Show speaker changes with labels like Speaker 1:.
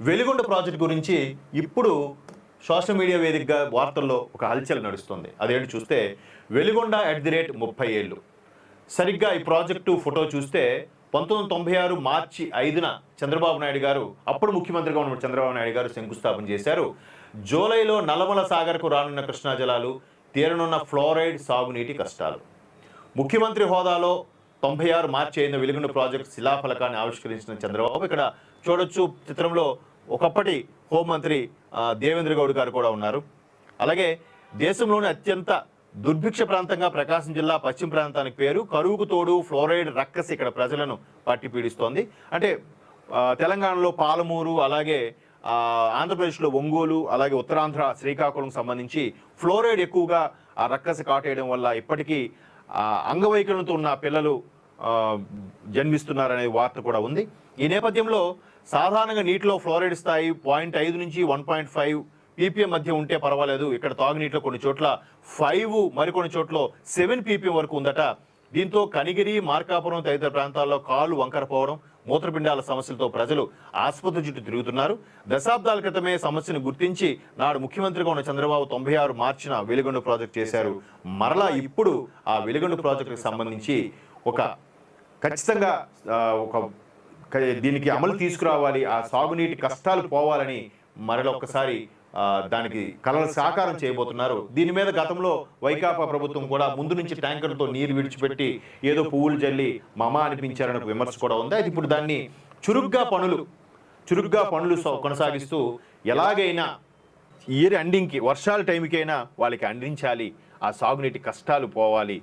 Speaker 1: Veligonda project గురించి ఇప్పుడు social media వేదికగా వార్తల్లో ఒక హల్చల్ నడుస్తుంది. అదేంటి చూస్తే వెలిగొండ @30 ఏళ్ళు. సరిగ్గా ఈ ప్రాజెక్టు ఫోటో చూస్తే 1996 మార్చి 5న చంద్రబాబు నాయుడు గారు, అప్పుడు ముఖ్యమంత్రిగా ఉన్న చంద్రబాబు నాయుడు గారు శంకుస్థాపన చేశారు. జూలైలో నల్లమల సాగర్కు రానున్న కృష్ణా జలాలు, తీరనున్న ఫ్లోరైడ్ సాగునీటి కష్టాలు. ముఖ్యమంత్రి హోదాలో 96 మార్చి 5న వెలిగొండ ప్రాజెక్టు శిలాఫలకాన్ని ఆవిష్కరించిన చంద్రబాబు, ఇక్కడ చూడొచ్చు చిత్రంలో ఒకప్పటి హోంమంత్రి దేవేంద్ర గౌడ్ గారు కూడా ఉన్నారు. అలాగే దేశంలోని అత్యంత దుర్భిక్ష ప్రాంతంగా ప్రకాశం జిల్లా పశ్చిమ ప్రాంతానికి పేరు. కరువుకు తోడు ఫ్లోరైడ్ రక్కసి ఇక్కడ ప్రజలను పట్టి పీడిస్తోంది. అంటే తెలంగాణలో పాలమూరు, అలాగే ఆంధ్రప్రదేశ్లో ఒంగోలు, అలాగే ఉత్తరాంధ్ర శ్రీకాకుళం సంబంధించి ఫ్లోరైడ్ ఎక్కువగా ఆ రక్కసి కాటేయడం వల్ల ఇప్పటికీ అంగవైకల్యంతో ఉన్న పిల్లలు జన్మిస్తున్నారనే వార్త కూడా ఉంది. ఈ నేపథ్యంలో సాధారణంగా నీటిలో ఫ్లోరైడ్ స్థాయి 0.5 నుంచి 1.5 ppm మధ్య ఉంటే పర్వాలేదు. ఇక్కడ తాగునీటిలో కొన్ని చోట్ల 5, మరికొన్ని చోట్ల 7 ppm వరకు ఉందట. దీంతో కనిగిరి, మార్కాపురం తదితర ప్రాంతాల్లో కాళ్ళు వంకరపోవడం, మూత్రపిండాల సమస్యలతో ప్రజలు ఆసుపత్రి చుట్టూ తిరుగుతున్నారు. దశాబ్దాల క్రితమే సమస్యను గుర్తించి నాడు ముఖ్యమంత్రిగా ఉన్న చంద్రబాబు 96 మార్చిన వెలిగొండ ప్రాజెక్టు చేశారు. మరలా ఇప్పుడు ఆ వెలిగొండ ప్రాజెక్టుకు సంబంధించి ఖచ్చితంగా దీనికి అమలు తీసుకురావాలి, ఆ సాగునీటి కష్టాలు పోవాలని మరొకసారి దానికి కలల సాకారం చేయబోతున్నారు. దీని మీద గతంలో వైకాపా ప్రభుత్వం కూడా ముందు నుంచి ట్యాంకర్లతో నీరు విడిచిపెట్టి ఏదో పువ్వులు జల్లి మమ అనిపించారని విమర్శ కూడా ఉంది. అయితే ఇప్పుడు దాన్ని చురుగ్గా పనులు కొనసాగిస్తూ ఎలాగైనా ఇయర్ ఎండింగ్కి, వర్షాల టైంకైనా వాళ్ళకి అందించాలి, ఆ సాగునీటి కష్టాలు పోవాలి